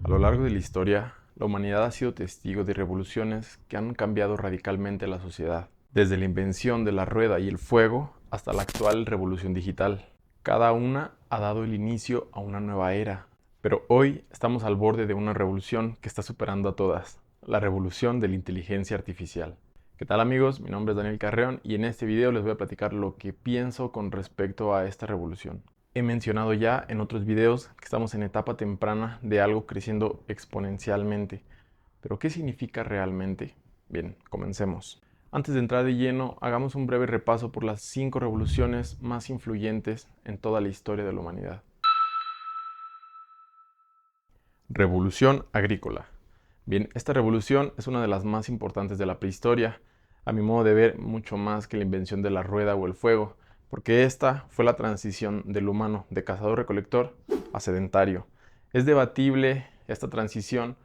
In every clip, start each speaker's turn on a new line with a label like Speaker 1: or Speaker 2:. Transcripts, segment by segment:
Speaker 1: A lo largo de la historia, la humanidad ha sido testigo de revoluciones que han cambiado radicalmente la sociedad, desde la invención de la rueda y el fuego hasta la actual revolución digital. Cada una ha dado el inicio a una nueva era, pero hoy estamos al borde de una revolución que está superando a todas, la revolución de la inteligencia artificial. ¿Qué tal amigos? Mi nombre es Daniel Carreón y en este video les voy a platicar lo que pienso con respecto a esta revolución. He mencionado ya en otros videos que estamos en etapa temprana de algo creciendo exponencialmente. ¿Pero qué significa realmente? Bien, comencemos. Antes de entrar de lleno, hagamos un breve repaso por las 5 revoluciones más influyentes en toda la historia de la humanidad. Revolución agrícola. Bien, esta revolución es una de las más importantes de la prehistoria, a mi modo de ver mucho más que la invención de la rueda o el fuego, porque esta fue la transición del humano de cazador-recolector a sedentario. Es debatible esta transición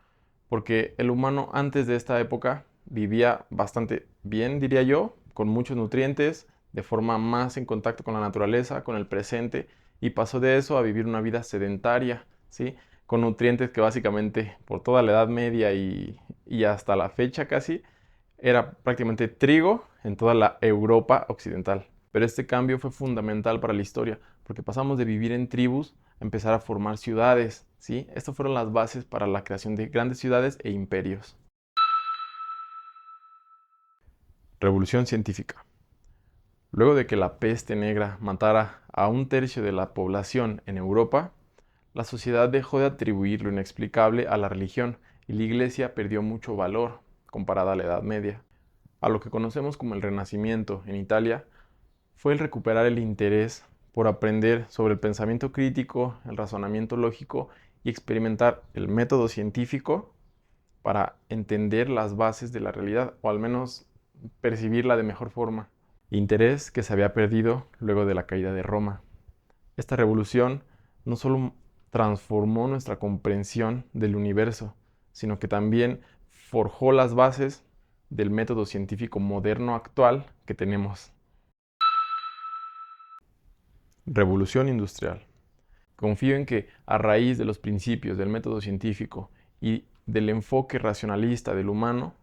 Speaker 1: porque el humano antes de esta época vivía bastante bien, diría yo, con muchos nutrientes, de forma más en contacto con la naturaleza, con el presente, y pasó de eso a vivir una vida sedentaria, ¿sí? Con nutrientes que básicamente por toda la Edad Media y hasta la fecha casi era prácticamente trigo en toda la Europa occidental. Pero este cambio fue fundamental para la historia, porque pasamos de vivir en tribus a empezar a formar ciudades, ¿sí? Estas fueron las bases para la creación de grandes ciudades e imperios. Revolución científica. Luego de que la peste negra matara a 1/3 de la población en Europa, la sociedad dejó de atribuir lo inexplicable a la religión y la iglesia perdió mucho valor comparada a la Edad Media. A lo que conocemos como el Renacimiento en Italia fue el recuperar el interés por aprender sobre el pensamiento crítico, el razonamiento lógico y experimentar el método científico para entender las bases de la realidad o al menos percibirla de mejor forma. Interés que se había perdido luego de la caída de Roma. Esta revolución no solo transformó nuestra comprensión del universo, sino que también forjó las bases del método científico moderno actual que tenemos. Revolución industrial. Confío en que a raíz de los principios del método científico y del enfoque racionalista del humano,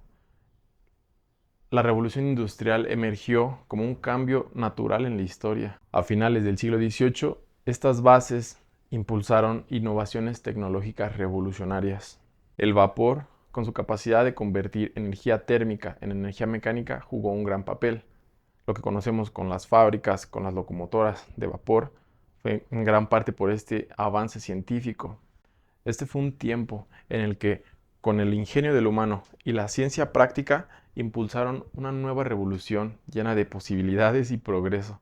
Speaker 1: la revolución industrial emergió como un cambio natural en la historia. A finales del siglo XVIII, estas bases impulsaron innovaciones tecnológicas revolucionarias. El vapor, con su capacidad de convertir energía térmica en energía mecánica, jugó un gran papel. Lo que conocemos con las fábricas, con las locomotoras de vapor, fue en gran parte por este avance científico. Este fue un tiempo en el que, con el ingenio del humano y la ciencia práctica, impulsaron una nueva revolución llena de posibilidades y progreso.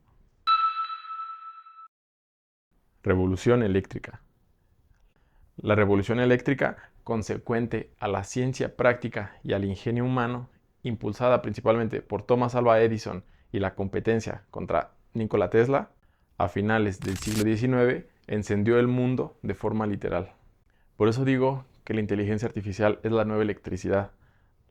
Speaker 1: Revolución eléctrica. La revolución eléctrica, consecuente a la ciencia práctica y al ingenio humano, impulsada principalmente por Thomas Alva Edison y la competencia contra Nikola Tesla, a finales del siglo XIX, encendió el mundo de forma literal. Por eso digo que la inteligencia artificial es la nueva electricidad.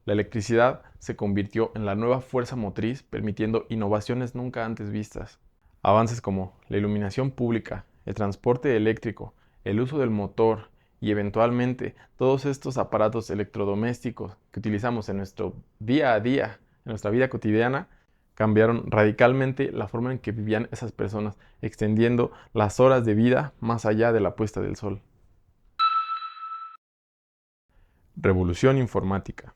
Speaker 1: La electricidad se convirtió en la nueva fuerza motriz, permitiendo innovaciones nunca antes vistas. Avances como la iluminación pública, el transporte eléctrico, el uso del motor y eventualmente todos estos aparatos electrodomésticos que utilizamos en nuestro día a día, en nuestra vida cotidiana, cambiaron radicalmente la forma en que vivían esas personas, extendiendo las horas de vida más allá de la puesta del sol. Revolución informática.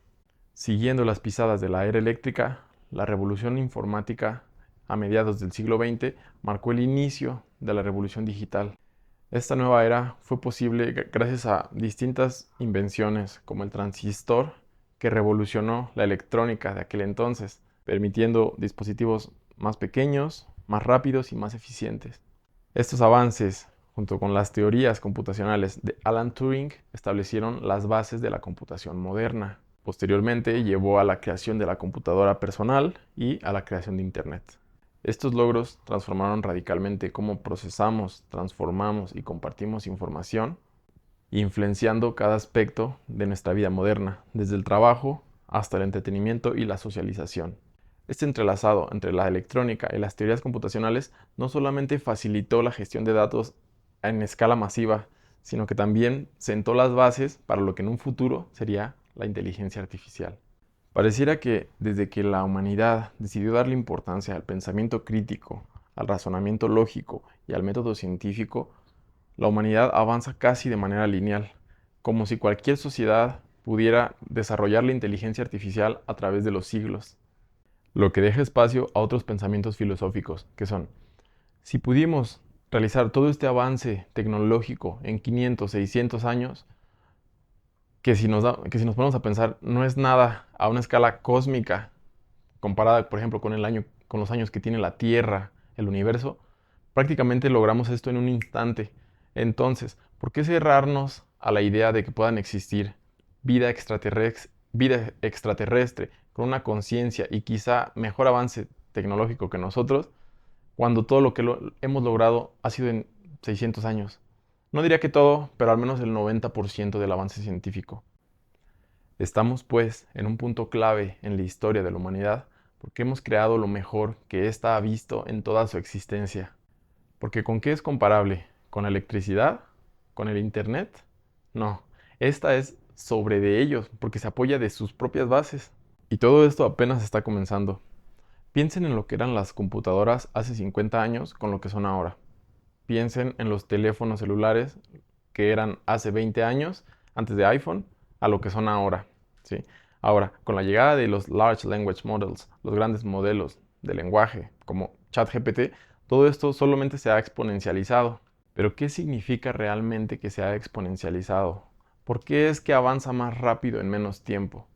Speaker 1: Siguiendo las pisadas de la era eléctrica, la revolución informática a mediados del siglo XX marcó el inicio de la revolución digital. Esta nueva era fue posible gracias a distintas invenciones como el transistor, que revolucionó la electrónica de aquel entonces, permitiendo dispositivos más pequeños, más rápidos y más eficientes. Estos avances, junto con las teorías computacionales de Alan Turing, establecieron las bases de la computación moderna. Posteriormente llevó a la creación de la computadora personal y a la creación de Internet. Estos logros transformaron radicalmente cómo procesamos, transformamos y compartimos información, influenciando cada aspecto de nuestra vida moderna, desde el trabajo hasta el entretenimiento y la socialización. Este entrelazado entre la electrónica y las teorías computacionales no solamente facilitó la gestión de datos en escala masiva, sino que también sentó las bases para lo que en un futuro sería la inteligencia artificial. Pareciera que desde que la humanidad decidió darle importancia al pensamiento crítico, al razonamiento lógico y al método científico, la humanidad avanza casi de manera lineal, como si cualquier sociedad pudiera desarrollar la inteligencia artificial a través de los siglos, lo que deja espacio a otros pensamientos filosóficos, que son, si pudimos realizar todo este avance tecnológico en 500, 600 años, que si nos ponemos a pensar, no es nada a una escala cósmica, comparada, por ejemplo, con los años que tiene la Tierra, el universo, prácticamente logramos esto en un instante. Entonces, ¿por qué cerrarnos a la idea de que puedan existir vida extraterrestre con una conciencia y quizá mejor avance tecnológico que nosotros, cuando todo lo que hemos logrado ha sido en 600 años? No diría que todo, pero al menos el 90% del avance científico. Estamos, pues, en un punto clave en la historia de la humanidad porque hemos creado lo mejor que ésta ha visto en toda su existencia. Porque ¿con qué es comparable? ¿Con la electricidad? ¿Con el Internet? No, esta es sobre de ellos porque se apoya de sus propias bases. Y todo esto apenas está comenzando. Piensen en lo que eran las computadoras hace 50 años con lo que son ahora. Piensen en los teléfonos celulares que eran hace 20 años, antes de iPhone, a lo que son ahora, ¿sí? Ahora, con la llegada de los Large Language Models, los grandes modelos de lenguaje como ChatGPT, todo esto solamente se ha exponencializado. Pero ¿qué significa realmente que se ha exponencializado? ¿Por qué es que avanza más rápido en menos tiempo?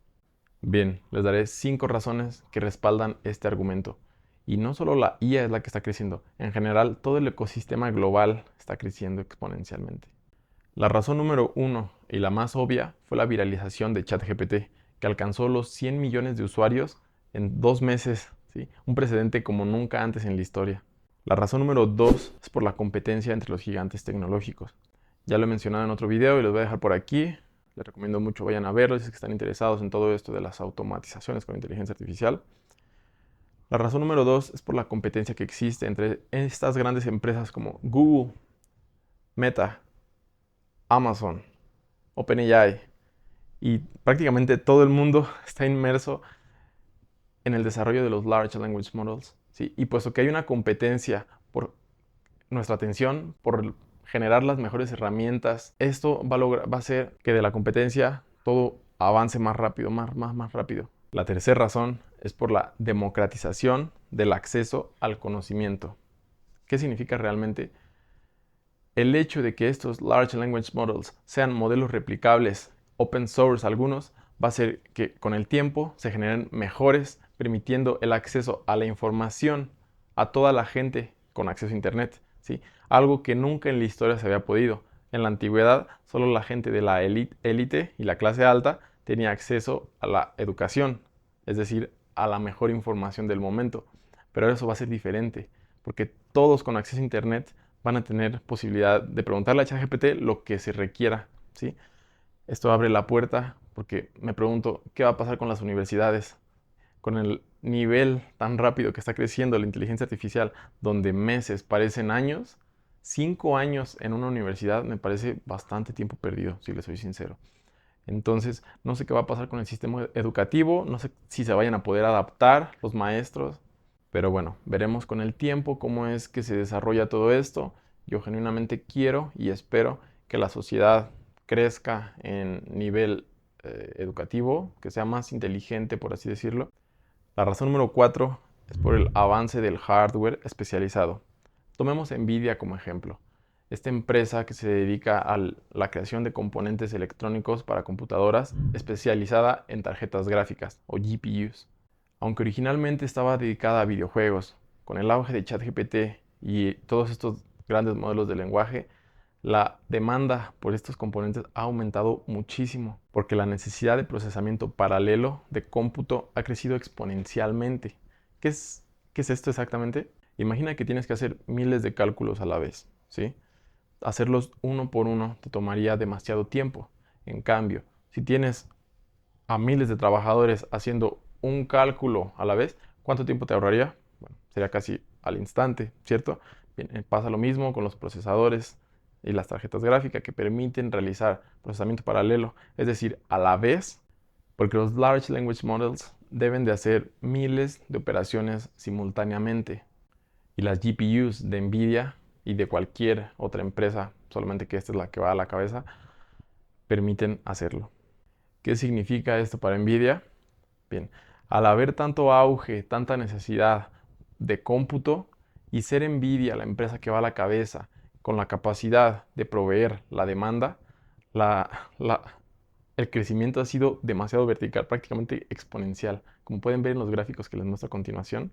Speaker 1: Bien, les daré 5 razones que respaldan este argumento. Y no solo la IA es la que está creciendo, en general todo el ecosistema global está creciendo exponencialmente. La razón número 1 y la más obvia fue la viralización de ChatGPT, que alcanzó los 100 millones de usuarios en 2 meses, ¿sí? Un precedente como nunca antes en la historia. La razón número 2 es por la competencia entre los gigantes tecnológicos. Ya lo he mencionado en otro video y los voy a dejar por aquí. Les recomiendo mucho vayan a verlo si es que están interesados en todo esto de las automatizaciones con inteligencia artificial. La razón número 2 es por la competencia que existe entre estas grandes empresas como Google, Meta, Amazon, OpenAI y prácticamente todo el mundo está inmerso en el desarrollo de los Large Language Models, ¿sí? Y puesto que hay una competencia por nuestra atención, por generar las mejores herramientas, esto va a hacer que de la competencia todo avance más rápido, más rápido. La tercera razón es por la democratización del acceso al conocimiento. ¿Qué significa realmente? El hecho de que estos Large Language Models sean modelos replicables, open source algunos, va a hacer que con el tiempo se generen mejores, permitiendo el acceso a la información a toda la gente con acceso a Internet, ¿sí? Algo que nunca en la historia se había podido. En la antigüedad, solo la gente de la élite y la clase alta tenía acceso a la educación, es decir, a la mejor información del momento. Pero ahora eso va a ser diferente, porque todos con acceso a Internet van a tener posibilidad de preguntarle a ChatGPT lo que se requiera, ¿sí? Esto abre la puerta porque me pregunto, ¿qué va a pasar con las universidades? Con el nivel tan rápido que está creciendo la inteligencia artificial, donde meses parecen años, 5 años en una universidad me parece bastante tiempo perdido, si les soy sincero. Entonces, no sé qué va a pasar con el sistema educativo, no sé si se vayan a poder adaptar los maestros, pero bueno, veremos con el tiempo cómo es que se desarrolla todo esto. Yo genuinamente quiero y espero que la sociedad crezca en nivel educativo, que sea más inteligente, por así decirlo. La razón número 4 es por el avance del hardware especializado. Tomemos Nvidia como ejemplo. Esta empresa que se dedica a la creación de componentes electrónicos para computadoras especializada en tarjetas gráficas o GPUs. Aunque originalmente estaba dedicada a videojuegos, con el auge de ChatGPT y todos estos grandes modelos de lenguaje, la demanda por estos componentes ha aumentado muchísimo, porque la necesidad de procesamiento paralelo de cómputo ha crecido exponencialmente. ¿Qué es, qué es esto exactamente? Imagina que tienes que hacer miles de cálculos a la vez, ¿sí? Hacerlos uno por uno te tomaría demasiado tiempo. En cambio, si tienes a miles de trabajadores haciendo un cálculo a la vez, ¿cuánto tiempo te ahorraría? Bueno, sería casi al instante, ¿cierto? Bien, pasa lo mismo con los procesadores y las tarjetas gráficas que permiten realizar procesamiento paralelo, es decir, a la vez, porque los Large Language Models deben de hacer miles de operaciones simultáneamente y las GPUs de NVIDIA y de cualquier otra empresa, solamente que esta es la que va a la cabeza, permiten hacerlo. ¿Qué significa esto para NVIDIA? Bien, al haber tanto auge, tanta necesidad de cómputo y ser NVIDIA la empresa que va a la cabeza con la capacidad de proveer la demanda, el crecimiento ha sido demasiado vertical, prácticamente exponencial. Como pueden ver en los gráficos que les muestro a continuación,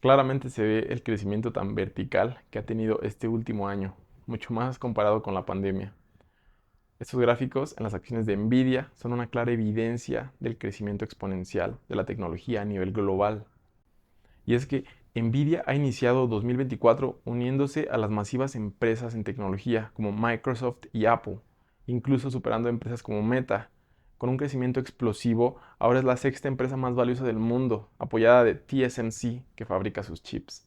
Speaker 1: claramente se ve el crecimiento tan vertical que ha tenido este último año, mucho más comparado con la pandemia. Estos gráficos en las acciones de NVIDIA son una clara evidencia del crecimiento exponencial de la tecnología a nivel global. Y es que NVIDIA ha iniciado 2024 uniéndose a las masivas empresas en tecnología como Microsoft y Apple, incluso superando empresas como Meta. Con un crecimiento explosivo, ahora es la sexta empresa más valiosa del mundo, apoyada de TSMC, que fabrica sus chips.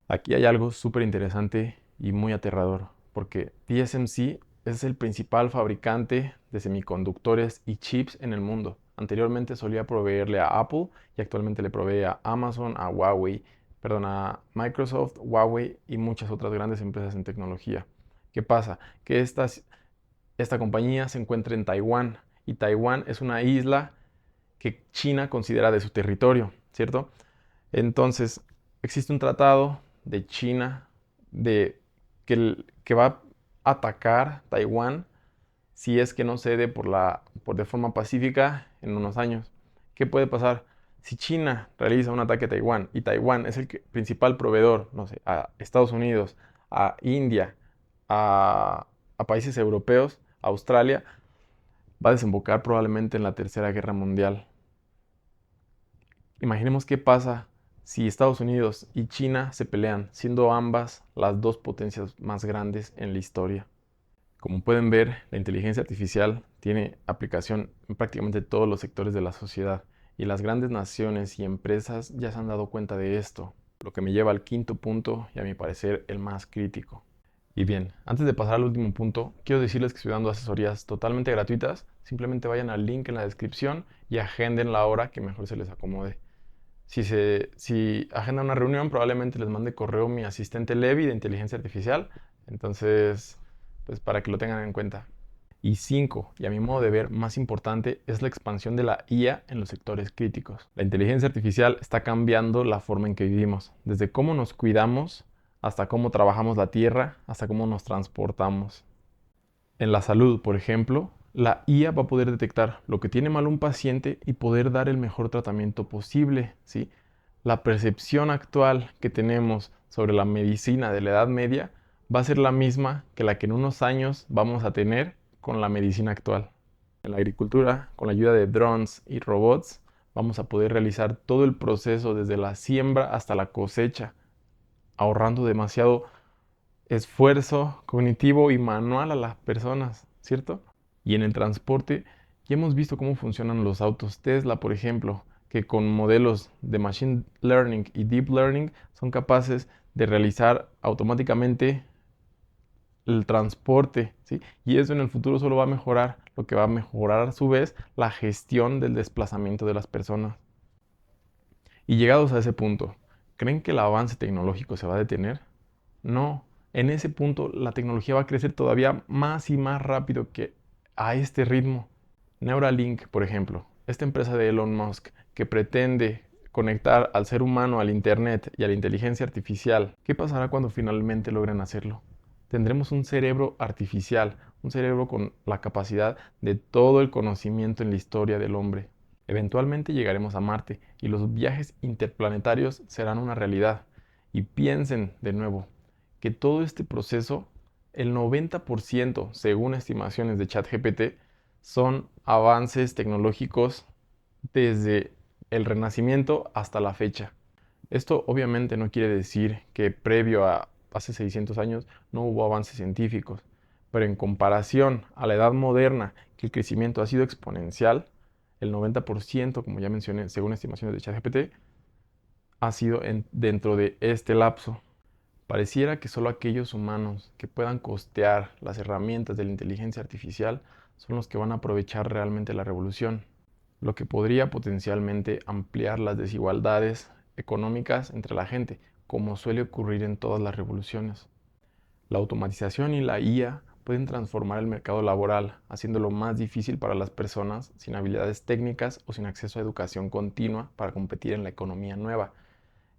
Speaker 1: Aquí hay algo súper interesante y muy aterrador, porque TSMC es el principal fabricante de semiconductores y chips en el mundo. Anteriormente solía proveerle a Apple y actualmente le provee a Amazon, a Microsoft, Huawei y muchas otras grandes empresas en tecnología. ¿Qué pasa? Que esta compañía se encuentra en Taiwán y Taiwán es una isla que China considera de su territorio, ¿cierto? Entonces, existe un tratado de China que va a atacar Taiwán si es que no cede de forma pacífica en unos años. ¿Qué puede pasar? Si China realiza un ataque a Taiwán y Taiwán es el principal proveedor, no sé, a Estados Unidos, a India, a países europeos, a Australia, va a desembocar probablemente en la Tercera Guerra Mundial. Imaginemos qué pasa si Estados Unidos y China se pelean, siendo ambas las dos potencias más grandes en la historia. Como pueden ver, la inteligencia artificial tiene aplicación en prácticamente todos los sectores de la sociedad y las grandes naciones y empresas ya se han dado cuenta de esto, lo que me lleva al quinto punto y a mi parecer el más crítico. Y bien, antes de pasar al último punto, quiero decirles que estoy dando asesorías totalmente gratuitas. Simplemente vayan al link en la descripción y agenden la hora que mejor se les acomode. Si agendan una reunión, probablemente les mande correo mi asistente Levi de inteligencia artificial. Entonces, pues para que lo tengan en cuenta. Y 5, y a mi modo de ver más importante, es la expansión de la IA en los sectores críticos. La inteligencia artificial está cambiando la forma en que vivimos, desde cómo nos cuidamos, hasta cómo trabajamos la tierra, hasta cómo nos transportamos. En la salud, por ejemplo, la IA va a poder detectar lo que tiene mal un paciente y poder dar el mejor tratamiento posible, ¿sí? La percepción actual que tenemos sobre la medicina de la Edad Media va a ser la misma que la que en unos años vamos a tener con la medicina actual. En la agricultura, con la ayuda de drones y robots, vamos a poder realizar todo el proceso desde la siembra hasta la cosecha, ahorrando demasiado esfuerzo cognitivo y manual a las personas, ¿cierto? Y en el transporte ya hemos visto cómo funcionan los autos Tesla, por ejemplo, que con modelos de Machine Learning y Deep Learning son capaces de realizar automáticamente el transporte, ¿sí? Y eso en el futuro solo va a mejorar, lo que va a mejorar a su vez la gestión del desplazamiento de las personas. Y llegados a ese punto, ¿creen que el avance tecnológico se va a detener? No, en ese punto la tecnología va a crecer todavía más y más rápido que a este ritmo. Neuralink, por ejemplo, esta empresa de Elon Musk que pretende conectar al ser humano al Internet y a la inteligencia artificial, ¿qué pasará cuando finalmente logren hacerlo? Tendremos un cerebro artificial, un cerebro con la capacidad de todo el conocimiento en la historia del hombre. Eventualmente llegaremos a Marte y los viajes interplanetarios serán una realidad. Y piensen de nuevo que todo este proceso, el 90%, según estimaciones de ChatGPT, son avances tecnológicos desde el Renacimiento hasta la fecha. Esto obviamente no quiere decir que previo a hace 600 años no hubo avances científicos, pero en comparación a la edad moderna, que el crecimiento ha sido exponencial, el 90%, como ya mencioné, según estimaciones de ChatGPT, ha sido dentro de este lapso. Pareciera que solo aquellos humanos que puedan costear las herramientas de la inteligencia artificial son los que van a aprovechar realmente la revolución, lo que podría potencialmente ampliar las desigualdades económicas entre la gente, como suele ocurrir en todas las revoluciones. La automatización y la IA pueden transformar el mercado laboral, haciéndolo más difícil para las personas sin habilidades técnicas o sin acceso a educación continua para competir en la economía nueva.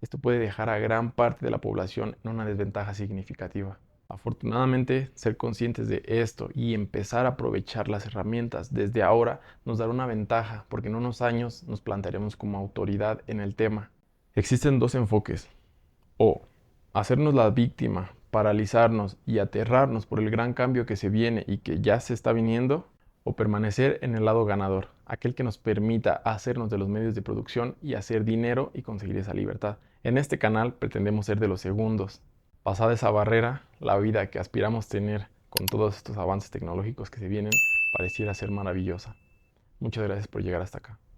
Speaker 1: Esto puede dejar a gran parte de la población en una desventaja significativa. Afortunadamente, ser conscientes de esto y empezar a aprovechar las herramientas desde ahora nos dará una ventaja, porque en unos años nos plantearemos como autoridad en el tema. Existen dos enfoques: o hacernos la víctima, paralizarnos y aterrarnos por el gran cambio que se viene y que ya se está viniendo, o permanecer en el lado ganador, aquel que nos permita hacernos de los medios de producción y hacer dinero y conseguir esa libertad. En este canal pretendemos ser de los segundos. Pasada esa barrera, la vida que aspiramos tener con todos estos avances tecnológicos que se vienen pareciera ser maravillosa. Muchas gracias por llegar hasta acá.